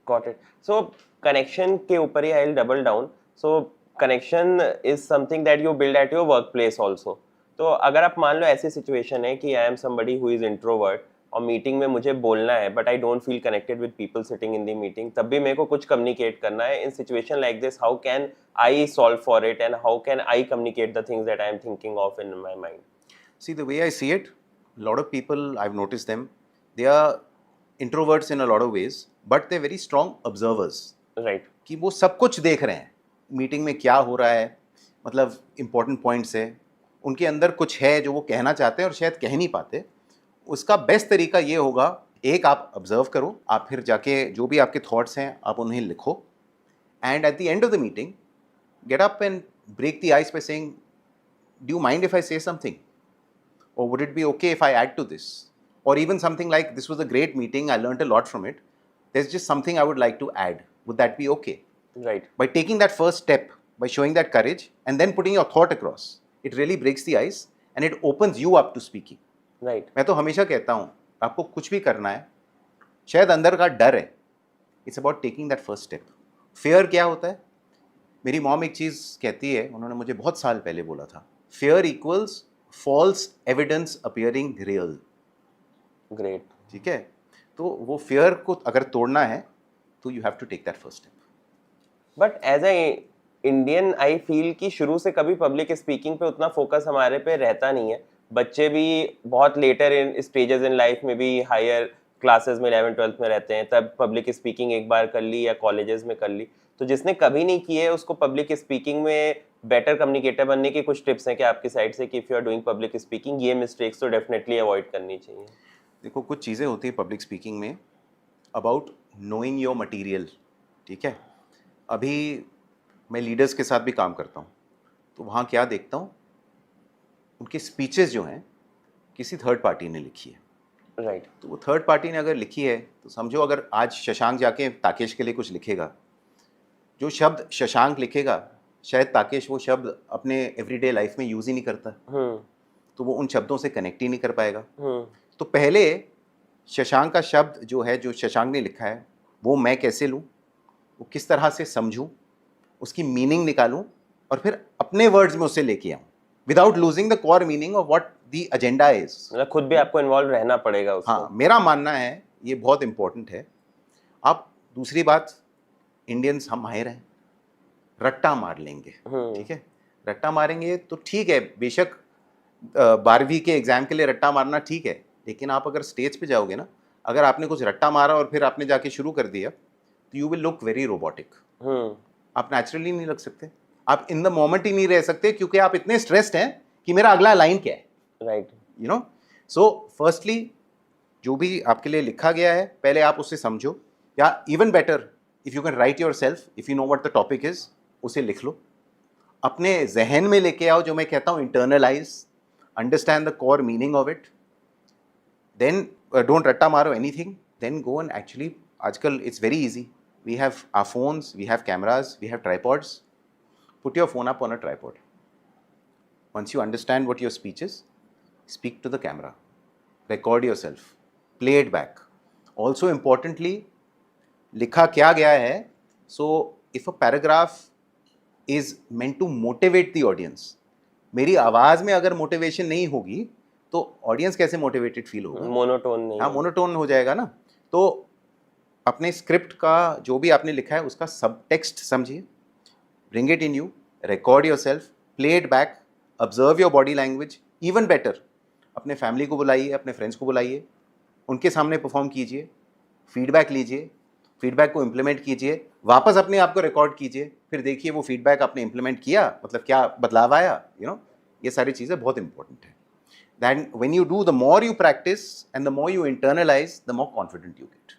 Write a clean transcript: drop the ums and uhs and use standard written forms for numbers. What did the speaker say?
Got it. So connection के ऊपर ही I'll double down. So connection is something that you build at your workplace also. तो अगर आप मान लो ऐसी सिचुएशन है कि I am somebody who is introvert और मीटिंग में मुझे बोलना है but I don't feel connected with people sitting in the meeting, तब भी मेरे को कुछ कम्युनिकेट करना है in situation like this, how can I solve for it and how can I communicate the things that I am thinking of in my mind? See, the way I see it, a lot of people, I've noticed them, they are introverts in a lot of ways, but they're very strong observers. Right. कि वो सब कुछ देख रहे हैं, meeting में क्या हो रहा है, मतलब इम्पोर्टेंट पॉइंट्स है, उनके अंदर कुछ है जो वो कहना चाहते हैं और शायद कह नहीं पाते. उसका बेस्ट तरीका ये होगा, एक आप ऑब्जर्व करो, आप फिर जाके जो भी आपके थॉट्स हैं आप उन्हें लिखो, and at the end of the meeting get up and break the ice by saying, do you mind if I say something, or would it be okay if I add to this? Or even something like, this was a great meeting, I learned a lot from it, there's just something I would like to add, would that be okay? Right. By taking that first step, by showing that courage and then putting your thought across, it really breaks the ice and it opens you up to speaking. Right. मैं तो हमेशा कहता हूँ, आपको कुछ भी करना है, शायद अंदर का डर है, it's about taking that first step. Fear क्या होता है? मेरी मॉम एक चीज़ कहती है, उन्होंने मुझे बहुत साल पहले बोला था, fear equals false evidence appearing real. Great. ठीक है, तो वो fear को अगर तोड़ना है तो you have to take that first step. But as a Indian, I feel कि शुरू से कभी पब्लिक स्पीकिंग पे उतना फोकस हमारे पे रहता नहीं है. बच्चे भी बहुत later in stages in life में भी हायर क्लासेस में 11th-12th में रहते हैं, तब पब्लिक स्पीकिंग एक बार कर ली या कॉलेजेस में कर ली. तो जिसने कभी नहीं की है उसको पब्लिक स्पीकिंग में बेटर कम्युनिकेटर बनने की कुछ टिप्स हैं कि आपकी साइड से कि if you are doing public speaking ये मिस्टेक्स तो डेफिनेटली अवॉइड करनी चाहिए? देखो, कुछ चीज़ें होती हैं पब्लिक स्पीकिंग में अबाउट नोइंग योर मटीरियल. ठीक है, अभी मैं लीडर्स के साथ भी काम करता हूँ, तो वहाँ क्या देखता हूँ, उनके स्पीचेस जो हैं किसी थर्ड पार्टी ने लिखी है. राइट. तो वो थर्ड पार्टी ने अगर लिखी है तो समझो, अगर आज शशांक जाके ताकेश के लिए कुछ लिखेगा, जो शब्द शशांक लिखेगा शायद ताकेश वो शब्द अपने एवरीडे लाइफ में यूज़ ही नहीं करता, तो वो उन शब्दों से कनेक्ट ही नहीं कर पाएगा. तो पहले शशांक का शब्द जो है, जो शशांक ने लिखा है, वो मैं कैसे लूँ, वो किस तरह से समझूँ, उसकी मीनिंग निकालूँ और फिर अपने वर्ड्स में उसे लेके आऊँ without losing the core meaning of what the agenda is. मतलब खुद भी आपको इन्वॉल्व रहना पड़ेगा उसमें. हाँ, मेरा मानना है ये बहुत इंपॉर्टेंट है. आप दूसरी बात, इंडियंस हम माहिर हैं, रट्टा मार लेंगे. ठीक है, रट्टा मारेंगे तो ठीक है, बेशक 12वीं के एग्जाम के लिए रट्टा मारना ठीक है, लेकिन आप अगर स्टेज पे जाओगे ना, अगर आपने कुछ रट्टा मारा और फिर आपने जाके शुरू कर दिया तो you will look very robotic. आप नेचुरली नहीं लग सकते, आप इन द मोमेंट ही नहीं रह सकते, क्योंकि आप इतने स्ट्रेस्ड हैं कि मेरा अगला लाइन क्या है. Right. You know, so firstly जो भी आपके लिए लिखा गया है पहले आप उससे समझो, या even better if you can write your self, if you know what the topic is, उसे लिख लो, अपने जहन में लेके आओ, जो मैं कहता हूँ internalise, understand the core meaning of it, then don't रट्टा मारो anything, then go and actually, आजकल it's very easy, we have our phones, we have cameras, we have tripods, put your phone up on a tripod. Once you understand what your speech is, speak to the camera, record yourself, play it back. Also importantly, लिखा क्या गया है, so if a paragraph is meant to motivate the audience, मेरी आवाज़ में अगर motivation नहीं होगी तो ऑडियंस कैसे मोटिवेटेड फील होगा? मोनोटोन नहीं. हाँ, मोनोटोन हो जाएगा ना. तो अपने स्क्रिप्ट का जो भी आपने लिखा है उसका सब टेक्स्ट समझिए, bring it in you, record yourself, play it back, observe your body language. Even better, अपने फैमिली को बुलाइए, अपने फ्रेंड्स को बुलाइए, उनके सामने परफॉर्म कीजिए, फीडबैक लीजिए, फीडबैक को इम्प्लीमेंट कीजिए, वापस अपने आप को रिकॉर्ड कीजिए, फिर देखिए वो फीडबैक आपने इम्प्लीमेंट किया, मतलब क्या बदलाव आया. यू नो, ये सारी चीज़ें बहुत इंपॉर्टेंट है. Then when you do, the more you practise and the more you internalise, the more confident you gate.